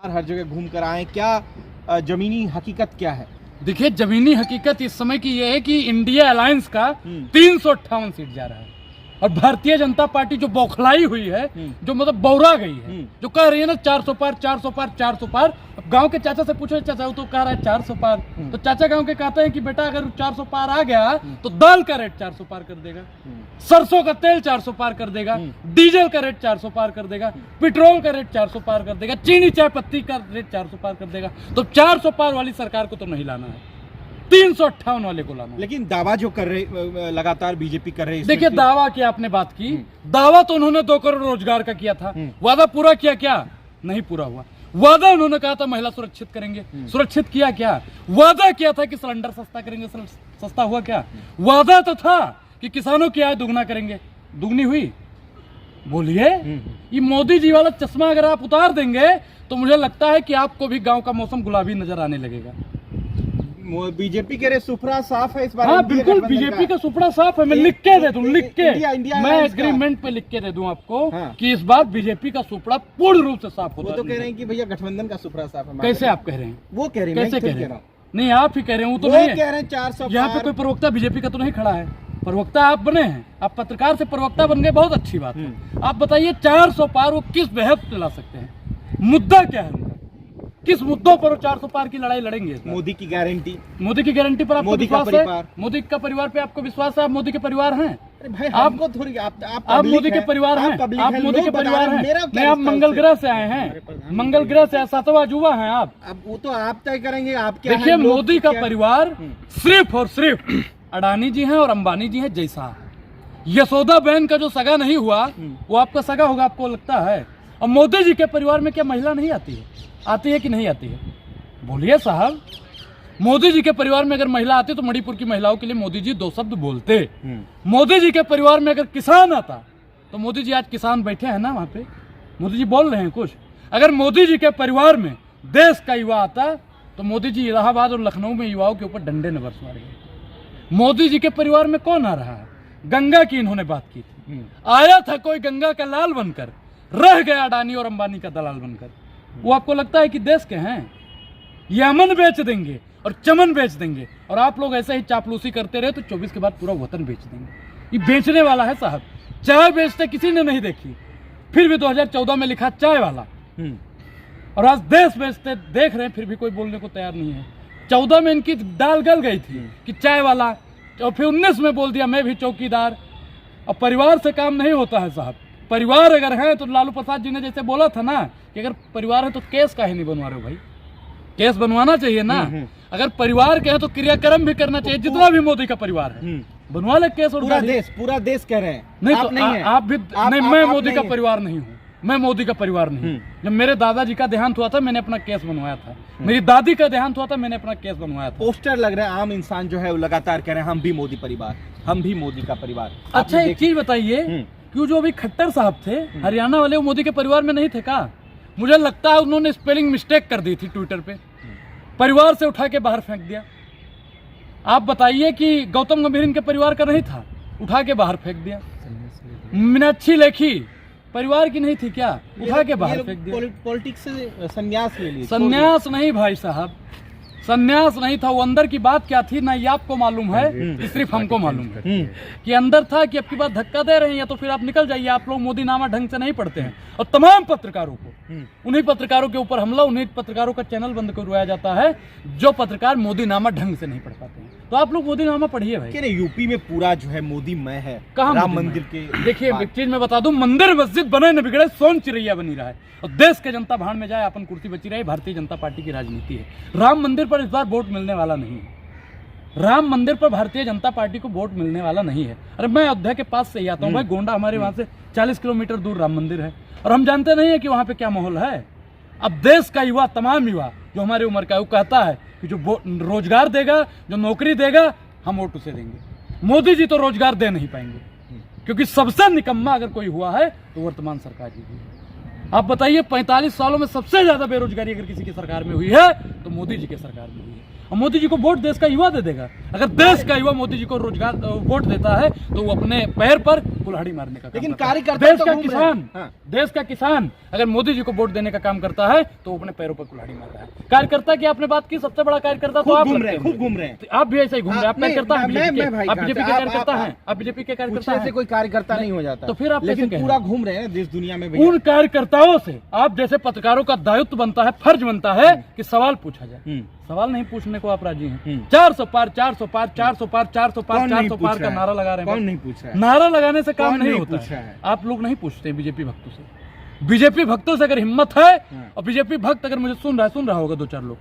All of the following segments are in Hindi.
हर जगह घूम कर आए, क्या जमीनी हकीकत क्या है? देखिए, जमीनी हकीकत इस समय की यह है कि इंडिया अलायंस का 358 सीट जा रहा है और भारतीय जनता पार्टी जो बौखलाई हुई है, जो मतलब बौरा गई है, जो कह रही है ना 400 पार 400 पार 400 पार। अब गांव के चाचा से पूछो, चाचा वो तो कह रहा है 400 पार, तो चाचा गांव के कहते हैं कि बेटा अगर 400 पार आ गया तो दाल का रेट 400 पार कर देगा, सरसों का तेल 400 पार कर देगा, डीजल का रेट 400 पार कर देगा, पेट्रोल का रेट 400 पार कर देगा, चीनी चाय पत्ती का रेट 400 पार कर देगा। तो 400 पार वाली सरकार को तो नहीं लाना है, 358 वाले को लाना। लेकिन दावा जो कर रहे लगातार बीजेपी कर रही है, देखिए दावा की आपने बात की, दावा तो उन्होंने 2 करोड़ रोजगार का किया था, वादा पूरा किया क्या? नहीं पूरा हुआ। वादा उन्होंने कहा था महिला सुरक्षित करेंगे, सुरक्षित किया क्या? वादा किया था कि सिलेंडर सस्ता करेंगे, सस्ता हुआ क्या? वादा तो था कि किसानों की आय दुगना करेंगे, दुगनी हुई? बोलिए, ये मोदी जी वाला चश्मा अगर आप उतार देंगे तो मुझे लगता है कि आपको भी गांव का मौसम गुलाबी नजर आने लगेगा। बीजेपी कह रहे सुपड़ा साफ है इस बार। हाँ बिल्कुल, बीजेपी का सुपड़ा साफ है। मैं लिख के दे दूं, लिख के मैं एग्रीमेंट पे लिख के दे दूं आपको कि इस बार बीजेपी का सुपड़ा पूर्ण रूप से साफ होता है। वो तो कह रहे हैं कि भैया गठबंधन का सुपड़ा साफ है। कैसे आप कह रहे हैं? वो कह रहे हैं, कैसे कह रहे हैं? नहीं आप ही कह रहे हैं, वो तो नहीं कह रहे हैं 400। यहाँ पे कोई प्रवक्ता बीजेपी का तो नहीं खड़ा है। प्रवक्ता आप बने हैं, आप पत्रकार से प्रवक्ता बन गए, बहुत अच्छी बात है। आप बताइए 400 पार वो किस बेहद ला सकते हैं? मुद्दा क्या है उनका? किस मुद्दों पर 400 पार की लड़ाई लड़ेंगे? मोदी की गारंटी, मोदी की गारंटी पर आपको मोदी का विश्वास है? परिवार, मोदी का परिवार पे आपको विश्वास है? आप मोदी के परिवार हैं? अरे भाई आपको थोड़ी आप मोदी के परिवार हैं, आप मोदी के परिवार हैं। नहीं, आप मंगल ग्रह से आए हैं, मंगल ग्रह से 7वां अजूबा हैं आप। अब वो तो आप तय करेंगे। आप क्या देखिए, मोदी का परिवार सिर्फ और सिर्फ अडानी जी हैं और अंबानी जी हैं जैसा। यशोदा बहन का जो सगा नहीं हुआ वो आपका सगा होगा, आपको लगता है? और मोदी जी के परिवार में क्या महिला नहीं आती है? आती है कि नहीं आती है? बोलिए साहब, मोदी जी के परिवार में अगर महिला आती तो मणिपुर की महिलाओं के लिए मोदी जी 2 शब्द बोलते। मोदी जी के परिवार में अगर किसान आता तो मोदी जी, आज किसान बैठे हैं ना वहां पे, मोदी जी बोल रहे हैं कुछ। अगर मोदी जी के परिवार में देश का युवा आता तो मोदी जी इलाहाबाद और लखनऊ में युवाओं के ऊपर डंडे न बरसवा रहे। मोदी जी के परिवार में कौन आ रहा है? गंगा की इन्होंने बात की थी, आया था कोई गंगा का लाल बनकर, रह गया अडानी और अंबानी का दलाल बनकर। वो आपको लगता है कि देश के हैं? ये अमन बेच देंगे और चमन बेच देंगे, और आप लोग ऐसे ही चापलूसी करते रहे तो 24 के बाद पूरा वतन बेच देंगे। ये बेचने वाला है साहब। चाय बेचते किसी ने नहीं देखी, फिर भी 2014 में लिखा चाय वाला, और आज देश बेचते देख रहे हैं फिर भी कोई बोलने को तैयार नहीं है। 14 में इनकी दाल गल गई थी कि चाय वाला, और फिर 19 में बोल दिया मैं भी चौकीदार। और परिवार से काम नहीं होता है साहब। परिवार अगर है तो लालू प्रसाद जी ने जैसे बोला था ना कि अगर परिवार है तो केस काहे नहीं बनवा रहे हो भाई? केस बनवाना चाहिए ना। अगर परिवार के है तो क्रियाक्रम भी करना चाहिए। जितना भी मोदी का परिवार है बनवा ले केस। और पूरा देश कह रहे हैं। नहीं आप तो नहीं है। आप भी नहीं, मैं मोदी का परिवार नहीं हूँ, मैं मोदी का परिवार नहीं। जब मेरे दादाजी का देहांत हुआ था मैंने अपना केस बनवाया था, मेरी दादी का देहांत हुआ था मैंने अपना केस बनवाया था। पोस्टर लग रहा है, आम इंसान जो है वो लगातार कह रहे हैं हम भी मोदी परिवार, हम भी मोदी का परिवार। अच्छा एक चीज बताइए, क्यों जो अभी खट्टर साहब थे हरियाणा वाले, वो मोदी के परिवार में नहीं थे का? मुझे लगता है उन्होंने स्पेलिंग मिस्टेक कर दी थी ट्विटर पे, परिवार से उठा के बाहर फेंक दिया। आप बताइए कि गौतम गंभीर इनके परिवार का नहीं था, उठा के बाहर फेंक दिया। मीनाक्षी लेखी परिवार की नहीं थी क्या? उठा के बाहर फेंक दिया। पॉलिटिक्स से संन्यास ले लिया। संन्यास नहीं भाई साहब, संन्यास नहीं था। वो अंदर की बात क्या थी ना ये आपको मालूम है, सिर्फ हमको मालूम है कि अंदर था कि अब की बात धक्का दे रहे हैं या तो फिर आप निकल जाइए। आप लोग मोदी नामा ढंग से नहीं पढ़ते हैं, और तमाम पत्रकारों को, उन्हीं पत्रकारों के ऊपर हमला, उन्हीं पत्रकारों का चैनल बंद करवाया जाता है जो पत्रकार मोदी नामा ढंग से नहीं पढ़ पाते हैं। तो आप लोग मोदी नामा पढ़िए भाई। यूपी में पूरा जो है मोदी मय है। कहाँ राम मंदिर के? देखिए एक चीज मैं बता दूं, मंदिर मस्जिद बने न बिगड़े, सोन चिड़ैया बनी रहा है, और देश के जनता भाड़ में जाए, अपन कुर्सी बची रही। भारतीय जनता पार्टी की राजनीति है। राम मंदिर पर इस बार वोट मिलने वाला नहीं है। राम मंदिर पर भारतीय जनता पार्टी को वोट मिलने वाला नहीं है। अरे मैं अयोध्या के पास से ही आता हूँ भाई, गोंडा हमारे वहां से 40 किलोमीटर दूर राम मंदिर है, और हम जानते नहीं है कि वहां पे क्या माहौल है। अब देश का युवा, तमाम युवा जो हमारी उम्र का है, वो कहता है कि जो रोजगार देगा, जो नौकरी देगा, हम वोट उसे देंगे। मोदी जी तो रोजगार दे नहीं पाएंगे, क्योंकि सबसे निकम्मा अगर कोई हुआ है तो वर्तमान सरकार जी की है। आप बताइए 45 सालों में सबसे ज्यादा बेरोजगारी अगर किसी की सरकार में हुई है तो मोदी जी के सरकार में हुई है। और मोदी जी को वोट देश का युवा दे देगा। अगर देश का युवा मोदी जी को रोजगार वोट देता है तो वो अपने पैर पर कुल्हाड़ी मारने का काम लेकिन करता है। कार्यकर्ता देश तो का घूम रहे किसान हैं। हाँ। देश का किसान अगर मोदी जी को वोट देने का काम करता है तो वो अपने पैरों पर कुल्हाड़ी मार रहा है। कार्यकर्ता की आपने बात की, सबसे बड़ा कार्यकर्ता तो खूब आप घूम लगते रहे हैं, हैं। खूब घूम रहे हैं। तो आप भी ऐसे ही घूम रहे हैं। आप नहीं, कार्यकर्ता हैं मैं बीजेपी भाई के, आप कहाँ बीजेपी से? के आप- कार्यकर्ता आप- हैं, आप बीजेपी के कार्यकर्ता पूछने से हैं। कोई कार्यकर्ता नहीं हो जाता। तो फिर आप लेकिन कैसे कह पूरा रहे हैं? घूम रहे हैं ना देश दुनिया में भैया। उन कार्यकर्ताओं से आप जैसे पत्रकारों का दायित्व बनता है, फर्ज बनता है कि सवाल पूछा जाए। सवाल नहीं पूछने को आप राजी हैं। 400 पार 400 पार 400 पार 400 पार कौन नहीं 400 पार पूछ का रहा है? नारा लगा रहे हैं। कौन नहीं पूछ रहा है? नारा लगाने से काम कौन नहीं नहीं होता पूछ रहा है। है? आप लोग नहीं पूछते बीजेपी भक्तों से। बीजेपी भक्तों से अगर हिम्मत है और बीजेपी भक्त अगर मुझे सुन रहा होगा 2-4 लोग,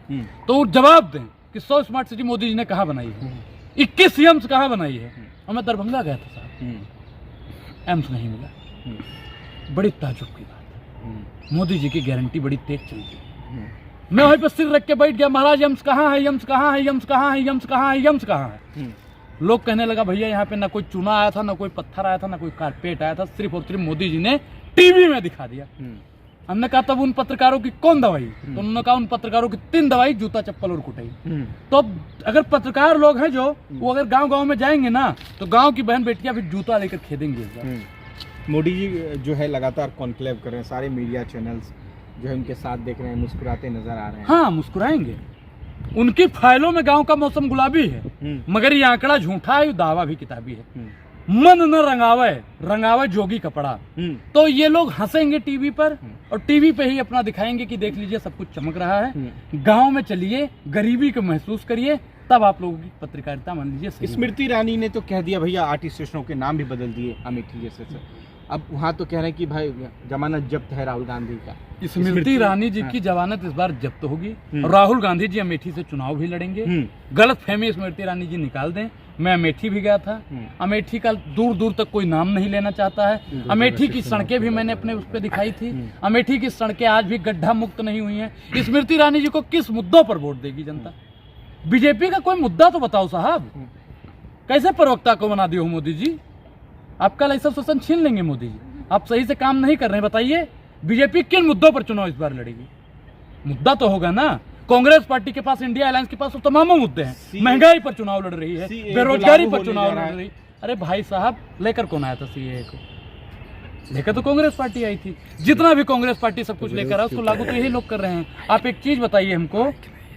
तो वो जवाब दें कि 100 स्मार्ट सिटी मोदी जी ने कहाँ बनाई है, 21 एम्स कहाँ बनाई है। और मैं दरभंगा गया था साहब, एम्स नहीं मिला। बड़ी ताजुब की बात है। मोदी जी की गारंटी बड़ी तेज चलती है। मैं वहीं पर सिर रख के बैठ गया, महाराज यम्स कहाँ है, यम्स कहाँ है, यम्स कहाँ है, यम्स कहाँ है, यम्स कहाँ है। लोग कहने लगा भैया यहाँ पे ना कोई चूना आया था, ना कोई पत्थर आया था, ना कोई कारपेट आया था, सिर्फ और सिर्फ मोदी जी ने टीवी में दिखा दिया। हमने कहा तब उन पत्रकारों की कौन दवाई? तो उन्होंने कहा उन पत्रकारों की 3 दवाई, जूता चप्पल और कुटाई। तो अब अगर पत्रकार लोग हैं जो, वो अगर गांव-गांव में जाएंगे ना तो गांव की बहन बेटियां फिर जूता लेकर खेदेंगी। मोदी जी जो है लगातार कॉन्क्लेव कर रहे हैं, सारे मीडिया चैनल्स जो है उनके साथ देख रहे हैं, मुस्कुराते नजर आ रहे हैं। हाँ, मुस्कुराएंगे। उनकी फाइलों में गांव का मौसम गुलाबी है, मगर ये आंकड़ा झूठा है, दावा भी किताबी है। मन न रंगावे, रंगावे जोगी कपड़ा। तो ये लोग हंसेंगे टीवी पर और टीवी पे ही अपना दिखाएंगे कि देख लीजिए सब कुछ चमक रहा है। गांव में चलिए, गरीबी को महसूस करिए, तब आप लोगों की पत्रकारिता मान लीजिए सही। स्मृति ईरानी ने तो कह दिया भैया, आर्टिस्ट स्टेशनों के नाम भी बदल दिए अमेठी जैसे से। अब वहाँ तो कह रहे हैं कि भाई जमानत जब्त है राहुल गांधी का। स्मृति ईरानी जी की जमानत इस बार जब्त होगी। राहुल गांधी जी अमेठी से चुनाव भी लड़ेंगे। गलत फहमी स्मृति ईरानी जी निकाल दें। मैं अमेठी भी गया था। अमेठी का दूर दूर तक कोई नाम नहीं लेना चाहता है। अमेठी की सड़कें भी मैंने अपने उस पर दिखाई थी। अमेठी की सड़कें आज भी गड्ढा मुक्त नहीं हुई हैं। स्मृति ईरानी जी को किस मुद्दों पर वोट देगी जनता? बीजेपी का कोई मुद्दा तो बताओ साहब। कैसे प्रवक्ता को बना दियो मोदी जी? आपका लाइसेंस छीन लेंगे मोदी जी। आप सही से काम नहीं कर रहे हैं, बताइए बीजेपी किन मुद्दों पर चुनाव इस बार लड़ेगी? मुद्दा तो होगा ना। कांग्रेस पार्टी के पास, इंडिया अलायंस के पास तो तमाम मुद्दे हैं। महंगाई पर चुनाव लड़ रही है, बेरोजगारी पर चुनाव लड़ रही है। अरे भाई साहब, लेकर कौन आया था सीएए को? लेकर तो कांग्रेस पार्टी आई थी। जितना भी कांग्रेस पार्टी सब कुछ लेकर आया उसको लागू तो यही लोग कर रहे हैं। आप एक चीज बताइए हमको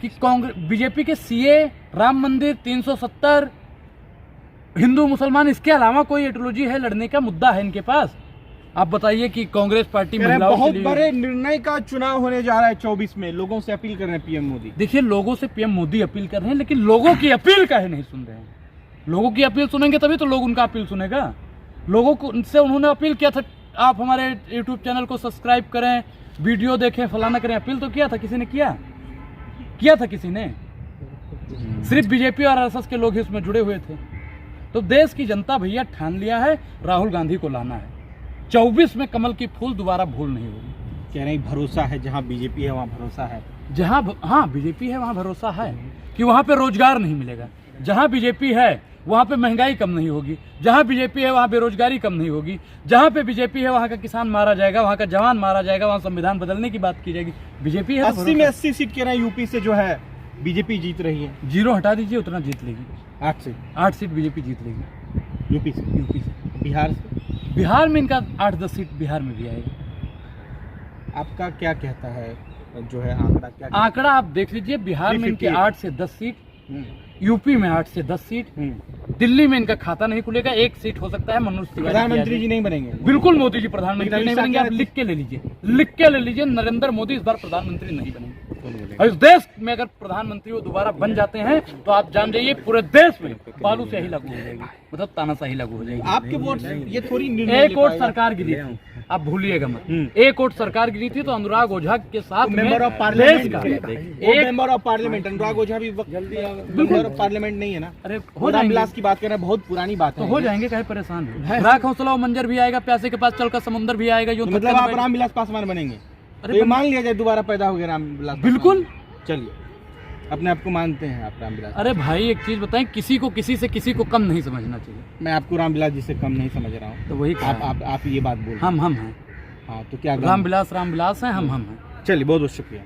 कि कांग्रेस, बीजेपी के सीए, राम मंदिर, 370, हिंदू मुसलमान, इसके अलावा कोई आइडियोलॉजी है, लड़ने का मुद्दा है इनके पास? आप बताइए कि कांग्रेस पार्टी महिलाओं बहुत के लिए बड़े निर्णय का चुनाव होने जा रहा है 24 में। लोगों से अपील कर रहे हैं पीएम मोदी। देखिए, लोगों से पीएम मोदी अपील कर रहे हैं, लेकिन लोगों की अपील काहे नहीं सुन रहे हैं? लोगों की अपील सुनेंगे तभी तो लोग उनका अपील सुनेगा। लोगों को से उन्होंने अपील किया था, आप हमारे यूट्यूब चैनल को सब्सक्राइब करें, वीडियो देखें, फलाना करें। अपील तो किया था किसी ने? किया था किसी ने? सिर्फ बीजेपी और आरएसएस के लोग ही उसमें जुड़े हुए थे। तो देश की जनता भैया ठान लिया है, राहुल गांधी को लाना है। 24 में कमल की फूल दोबारा भूल नहीं होगी। कह रहे हैं भरोसा है, जहाँ बीजेपी है वहाँ भरोसा है। हाँ, बीजेपी है वहाँ भरोसा है कि वहाँ पे रोजगार नहीं मिलेगा। जहाँ बीजेपी है वहाँ पे महंगाई कम नहीं होगी। जहाँ बीजेपी है वहाँ बेरोजगारी कम नहीं होगी। जहाँ पे बीजेपी है वहाँ का किसान मारा जाएगा, वहाँ का जवान मारा जाएगा, वहाँ संविधान बदलने की बात की जाएगी। बीजेपी है 80 में 80 सीट कह रहे हैं यूपी से जो है बीजेपी जीत रही है। 0 हटा दीजिए, उतना जीत लेगी। 8 सीट बीजेपी जीत लेगी यूपी से। बिहार से? बिहार में इनका 8-10 सीट बिहार में भी आएगा। आपका क्या कहता है जो है आंकड़ा? क्या आंकड़ा आप देख लीजिए। बिहार में इनके 8 से 10 सीट, यूपी में 8 से 10 सीट, दिल्ली में इनका खाता नहीं खुलेगा। 1 सीट हो सकता है मनोज तिवारी। प्रधानमंत्री जी नहीं बनेंगे? बिल्कुल मोदी जी प्रधानमंत्री नहीं बनेंगे। आप लिख के ले लीजिए, नरेंद्र मोदी इस बार प्रधानमंत्री नहीं बनेंगे। और इस देश में अगर प्रधानमंत्री वो दोबारा बन जाते हैं तो आप जान जाइए पूरे देश में बालू से ही लागू हो जाएगी, मतलब तानाशाही लागू हो जाएगी। आपके वोट ये थोड़ी एक वोट सरकार गिरी थी, आप भूलिएगा मत। एक वोट सरकार गिरी थी तो अनुराग ओझा के साथ member of parliament member of parliament Anurag Ojha भी मेंबर ऑफ पार्लियामेंट नहीं है ना? अरे हो जाएंगे, बिलास की बात कर रहे हैं, बहुत पुरानी बात है। तो हो जाएंगे, कहे परेशान है। राख हौसला मंजर भी आएगा, प्यासे के पास चलकर समुंदर भी आएगा। तो मतलब आप रामविलास पासवान बनेंगे? अरे तो मान लिया जाए दोबारा पैदा हो गया रामविलास? बिल्कुल। चलिए, अपने आप को मानते हैं आप रामविलास? अरे भाई एक चीज बताएं, किसी को किसी से किसी को कम नहीं समझना चाहिए। मैं आपको रामविलास जी से कम नहीं समझ रहा हूँ। तो वही आप ये बात बोल। हम हैं। हाँ, तो क्या रामविलास हैं, हम हैं। चलिए, बहुत बहुत शुक्रिया।